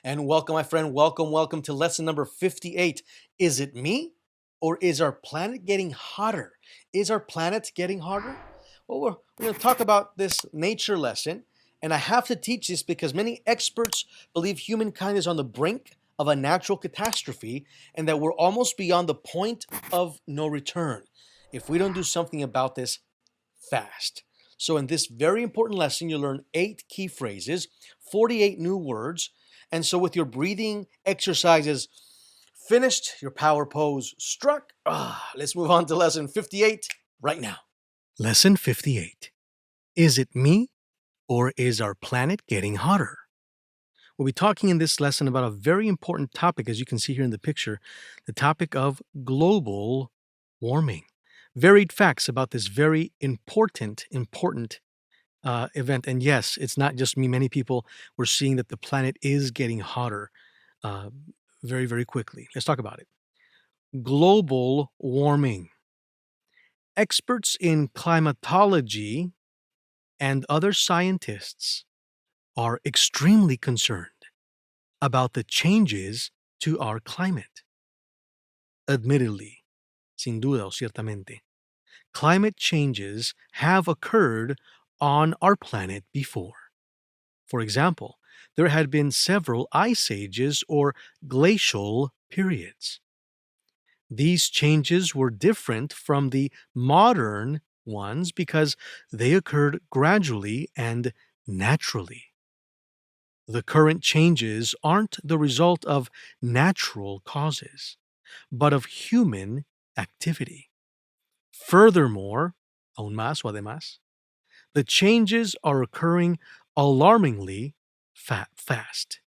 And welcome, my friend. Welcome to lesson number 58. Is it me or is our planet getting hotter? Is our planet getting hotter? Well, we're going to talk about this nature lesson. And I have to teach this because many experts believe humankind is on the brink of a natural catastrophe and that we're almost beyond the point of no return if we don't do something about this fast. So, in this very important lesson, you'll learn 8 key phrases, 48 new words. And so, with your breathing exercises finished, your power pose struck, let's move on to lesson 58 right now. Lesson 58. Is it me or is our planet getting hotter? We'll be talking in this lesson about a very important topic, as you can see here in the picture, the topic of global warming. Varied facts about this very important event. And yes, it's not just me. Many people were seeing that the planet is getting hotter uh, very, very quickly. Let's talk about it. Global warming. Experts in climatology and other scientists are extremely concerned about the changes to our climate. Admittedly, sin duda o ciertamente, climate changes have occurred on our planet before. For example, there had been several ice ages or glacial periods. These changes were different from the modern ones because they occurred gradually and naturally. The current changes aren't the result of natural causes, but of human activity. Furthermore, aún más o además, the changes are occurring alarmingly fast.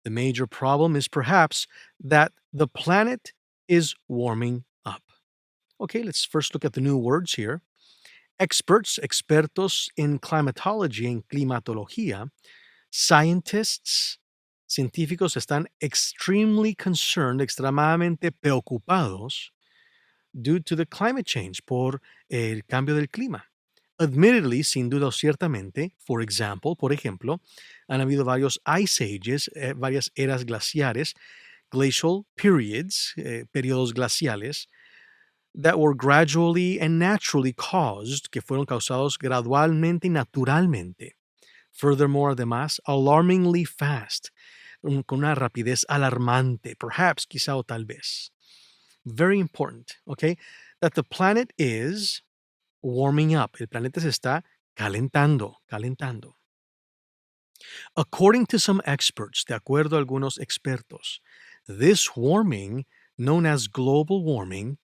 The major problem is perhaps that the planet is warming up. Okay, let's first look at the new words here. Expertos en climatology, en climatología, scientists, científicos están extremely concerned, extremadamente preocupados due to the climate change, por el cambio del clima. Admittedly, sin duda o ciertamente, por ejemplo, han habido varios ice ages, varias eras glaciares, glacial periods, periodos glaciales, that were gradually and naturally caused, que fueron causados gradualmente y naturalmente. Furthermore, además, alarmingly fast, con una rapidez alarmante, perhaps, quizá o tal vez. Very important, okay, that the planet is warming up. El planeta se está calentando. According to some experts, de acuerdo a algunos expertos, this warming, known as global warming,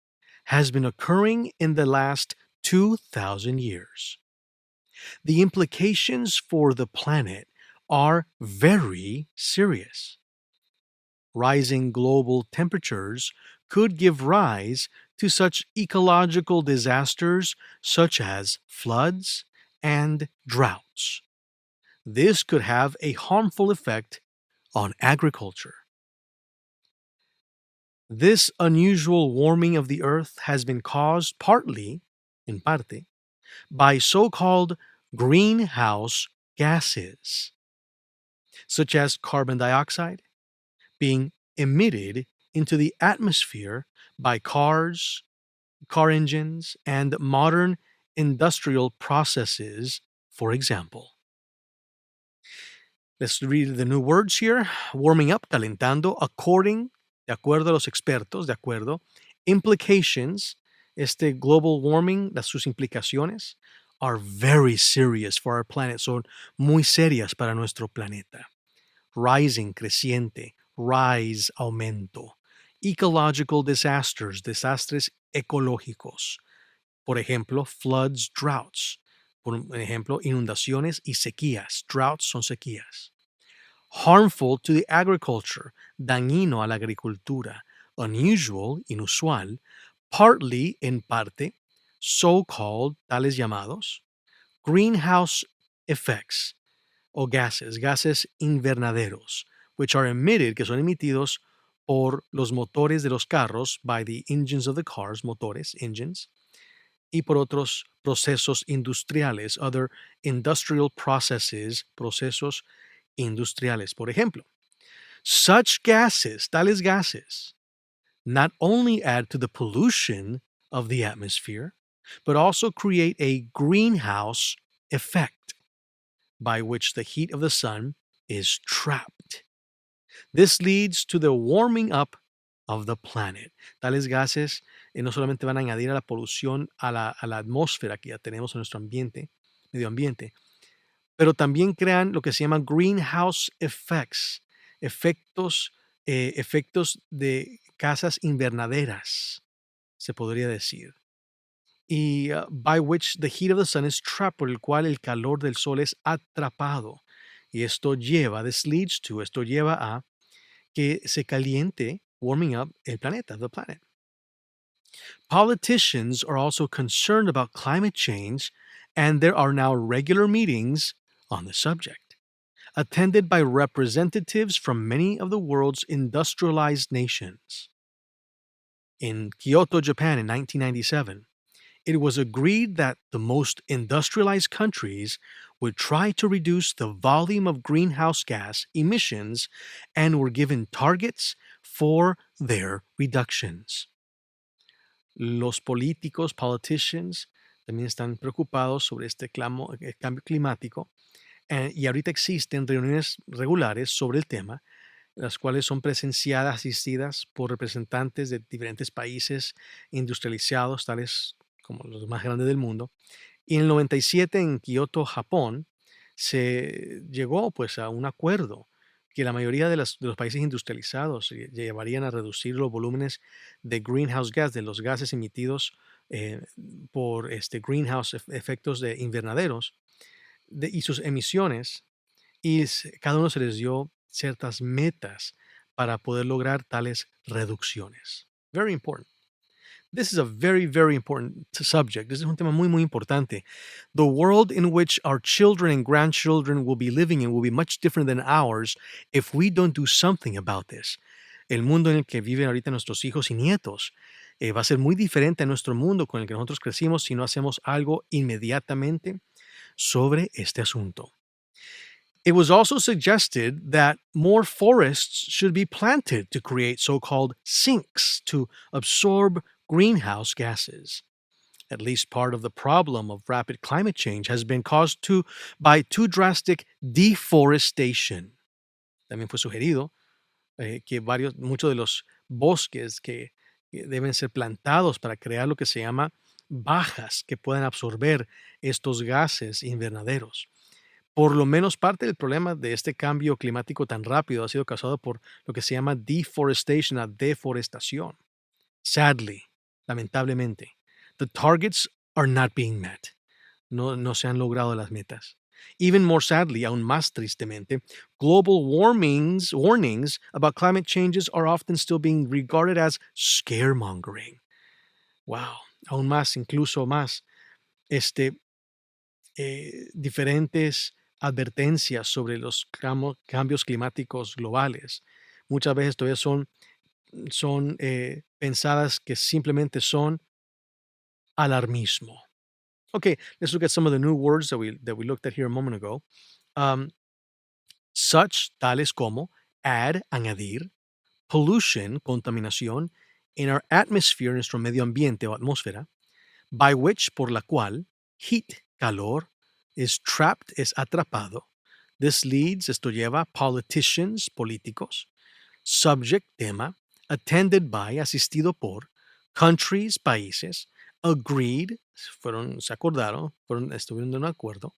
has been occurring in the last 2,000 years. The implications for the planet are very serious. Rising global temperatures could give rise to such ecological disasters such as floods and droughts. This could have a harmful effect on agriculture. This unusual warming of the earth has been caused partly, in parte, by so-called greenhouse gases, such as carbon dioxide, being emitted into the atmosphere by cars, car engines, and modern industrial processes, for example. Let's read the new words here. Warming up, calentando, according, de acuerdo a los expertos, de acuerdo. Implications, global warming, sus implicaciones, are very serious for our planet, son muy serias para nuestro planeta. Rising, creciente, rise, aumento. Ecological disasters, desastres ecológicos. Por ejemplo, floods, droughts. Por ejemplo, inundaciones y sequías. Droughts son sequías. Harmful to the agriculture, dañino a la agricultura. Unusual, inusual. Partly, en parte, so-called, tales llamados. Greenhouse effects, o gases invernaderos, which are emitted, que son emitidos por los motores de los carros, by the engines of the cars, motores, engines, y por otros procesos industriales, other industrial processes, procesos industriales. Por ejemplo, Such gases, tales gases, not only add to the pollution of the atmosphere, but also create a greenhouse effect by which the heat of the sun is trapped. This leads to the warming up of the planet. Tales gases no solamente van a añadir a la polución a la atmósfera que ya tenemos en nuestro ambiente, medio ambiente, pero también crean lo que se llama greenhouse effects, efectos, efectos de casas invernaderas, se podría decir. Y by which the heat of the sun is trapped, por el cual el calor del sol es atrapado. Y esto lleva, this leads to, esto lleva a que se caliente, warming up el planeta, the planet. Politicians are also concerned about climate change, and there are now regular meetings on the subject, attended by representatives from many of the world's industrialized nations. In Kyoto, Japan in 1997, it was agreed that the most industrialized countries would try to reduce the volume of greenhouse gas emissions and were given targets for their reductions. Los políticos, politicians, también están preocupados sobre este cambio climático y ahorita existen reuniones regulares sobre el tema, las cuales son presenciadas, asistidas por representantes de diferentes países industrializados, tales como los más grandes del mundo. Y en el 97 en Kioto, Japón, se llegó pues a un acuerdo que la mayoría de los países industrializados llevarían a reducir los volúmenes de greenhouse gas, de los gases emitidos por greenhouse efectos de invernaderos y sus emisiones, y cada uno se les dio ciertas metas para poder lograr tales reducciones. Very important. This is a very, very important subject. This es un tema muy, muy importante. The world in which our children and grandchildren will be living in will be much different than ours if we don't do something about this. El mundo en el que viven ahorita nuestros hijos y nietos va a ser muy diferente a nuestro mundo con el que nosotros crecimos si no hacemos algo inmediatamente sobre este asunto. It was also suggested that more forests should be planted to create so-called sinks to absorb greenhouse gases. At least part of the problem of rapid climate change has been caused by too drastic deforestation. También fue sugerido que muchos de los bosques que deben ser plantados para crear lo que se llama bajas que puedan absorber estos gases invernaderos. Por lo menos parte del problema de este cambio climático tan rápido ha sido causado por lo que se llama deforestation, la deforestación. Sadly, lamentablemente, the targets are not being met. No se han logrado las metas. Even more sadly, aún más tristemente, global warnings about climate changes are often still being regarded as scaremongering. Wow, aún más, incluso más, diferentes advertencias sobre los cambios climáticos globales. Muchas veces todavía son pensadas que simplemente son alarmismo. Okay, let's look at some of the new words that we looked at here a moment ago. Such, tales como, add, añadir, pollution, contaminación, in our atmosphere, nuestro medio ambiente o atmósfera, by which, por la cual, heat, calor, is trapped, es atrapado. This leads, esto lleva, politicians, políticos, subject, tema, attended by, asistido por, countries, países, agreed, se acordaron, estuvieron de un acuerdo,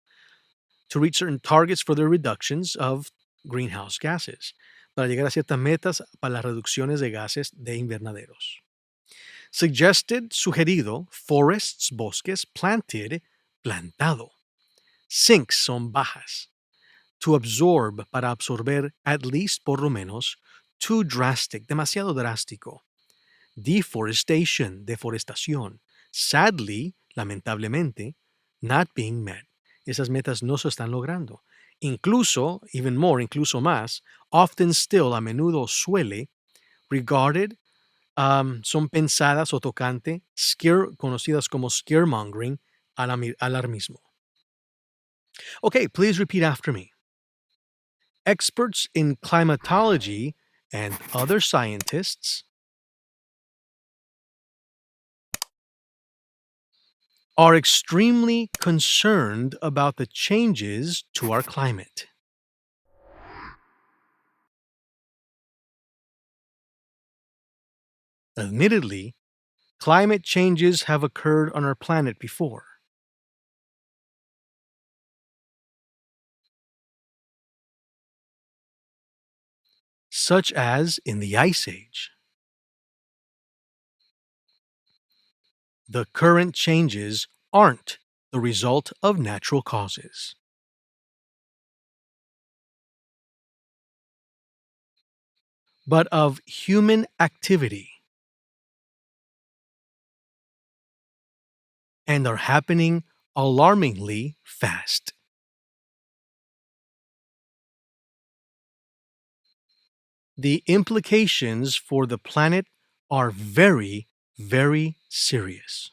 to reach certain targets for the reductions of greenhouse gases, para llegar a ciertas metas para las reducciones de gases de invernaderos. Suggested, sugerido, forests, bosques, planted, plantado. Sinks son bajas. To absorb, para absorber, at least, por lo menos, too drastic, demasiado drástico. Deforestation, deforestación. Sadly, lamentablemente, not being met. Esas metas no se están logrando. Incluso, even more, incluso más, often still, a menudo suele, regarded, son pensadas o tocante, conocidas como scaremongering, alarmismo. Okay, please repeat after me. Experts in climatology and other scientists are extremely concerned about the changes to our climate. Admittedly, climate changes have occurred on our planet before, such as in the Ice Age. The current changes aren't the result of natural causes, but of human activity and are happening alarmingly fast. The implications for the planet are very, very serious,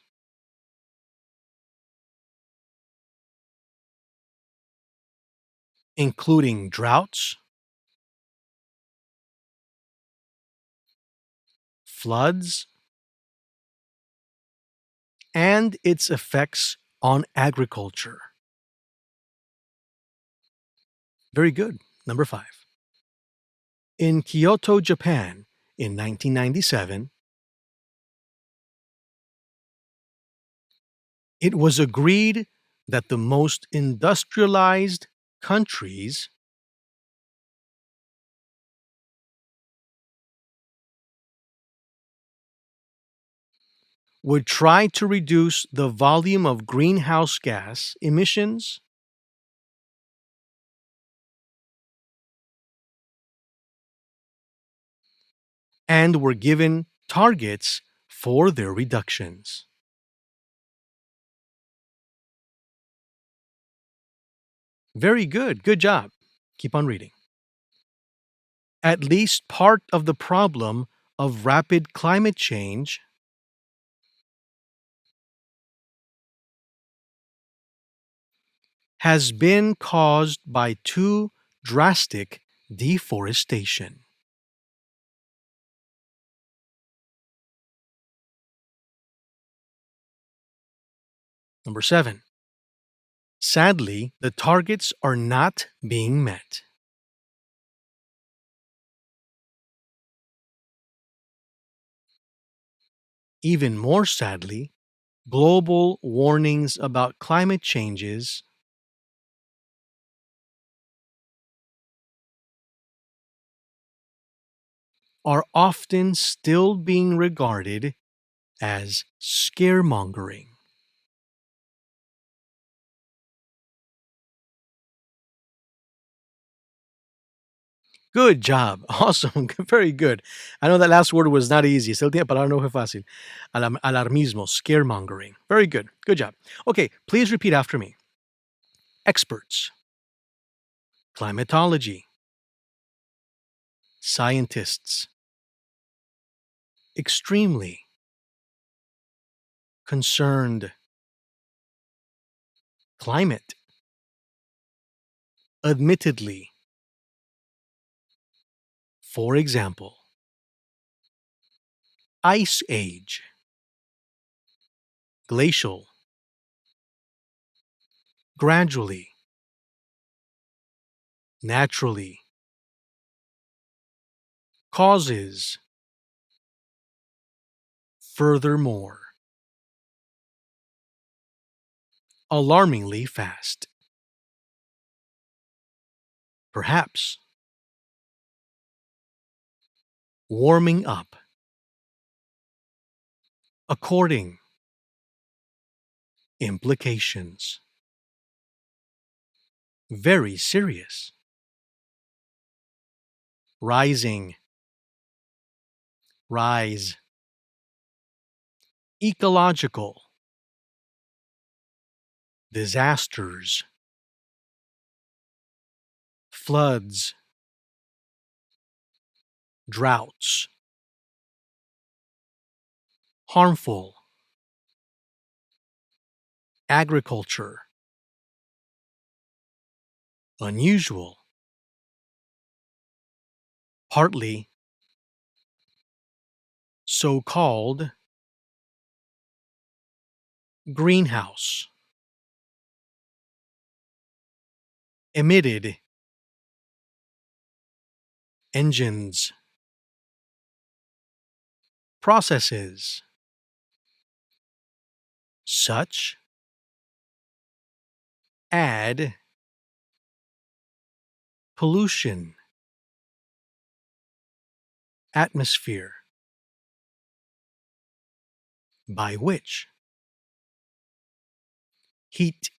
including droughts, floods, and its effects on agriculture. Very good. Number 5. In Kyoto, Japan, in 1997, it was agreed that the most industrialized countries would try to reduce the volume of greenhouse gas emissions and were given targets for their reductions. Very good. Good job. Keep on reading. At least part of the problem of rapid climate change has been caused by too drastic deforestation. Number 7. Sadly, the targets are not being met. Even more sadly, global warnings about climate changes are often still being regarded as scaremongering. Good job. Awesome. Very good. I know that last word was not easy. Esta última palabra no fue fácil. Alarmismo, scaremongering. Very good. Good job. Okay, please repeat after me. Experts, climatology, scientists, extremely, concerned, climate, admittedly. For example, ice age, glacial, gradually, naturally, causes, furthermore, alarmingly fast, perhaps, warming up, according, implications, very serious, rising, rise, ecological, disasters, floods, droughts, harmful, agriculture, unusual, partly, so-called, greenhouse, emitted, engines, processes, such, add, pollution, atmosphere, by which, heat,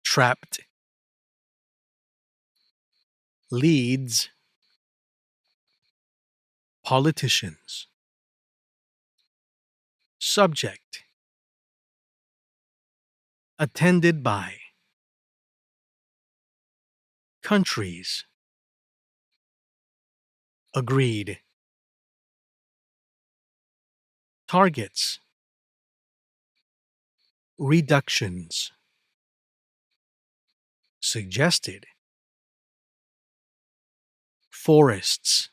trapped, leads, politicians, subject, attended by, countries, agreed, targets, reductions, suggested, forests,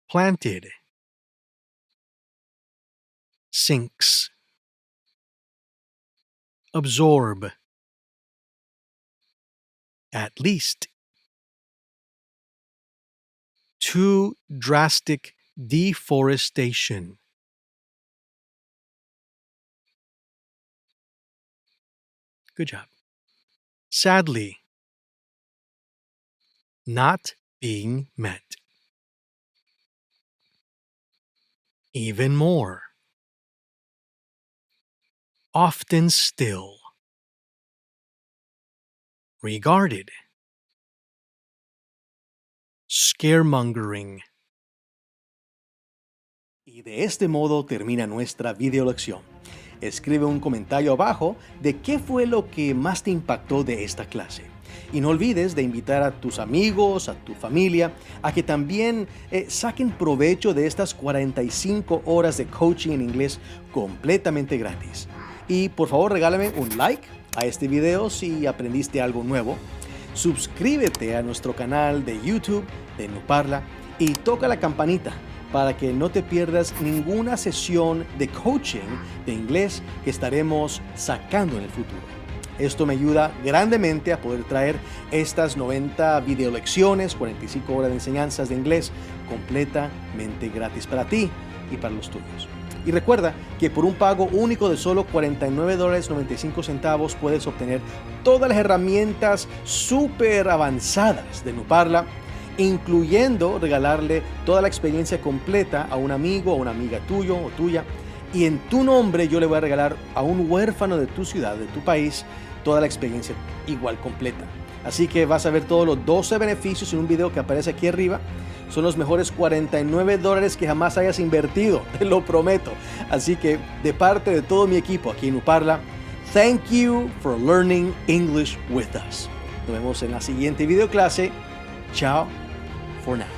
planted, sinks, absorb, at least, too drastic deforestation, good job, sadly, not being met, even more, often still, regarded, scaremongering. Y de este modo termina nuestra videolección. Escribe un comentario abajo de qué fue lo que más te impactó de esta clase. Y no olvides de invitar a tus amigos, a tu familia, a que también saquen provecho de estas 45 horas de coaching en inglés completamente gratis. Y por favor regálame un like a este video si aprendiste algo nuevo. Suscríbete a nuestro canal de YouTube de NuParla y toca la campanita para que no te pierdas ninguna sesión de coaching de inglés que estaremos sacando en el futuro. Esto me ayuda grandemente a poder traer estas 90 videolecciones, 45 horas de enseñanzas de inglés completamente gratis para ti y para los tuyos. Y recuerda que por un pago único de solo $49.95 puedes obtener todas las herramientas súper avanzadas de NuParla, incluyendo regalarle toda la experiencia completa a un amigo o una amiga tuyo o tuya. Y en tu nombre yo le voy a regalar a un huérfano de tu ciudad, de tu país, toda la experiencia igual completa. Así que vas a ver todos los 12 beneficios en un video que aparece aquí arriba. Son los mejores $49 que jamás hayas invertido, te lo prometo. Así que de parte de todo mi equipo aquí en NuParla, thank you for learning English with us. Nos vemos en la siguiente videoclase. Ciao for now.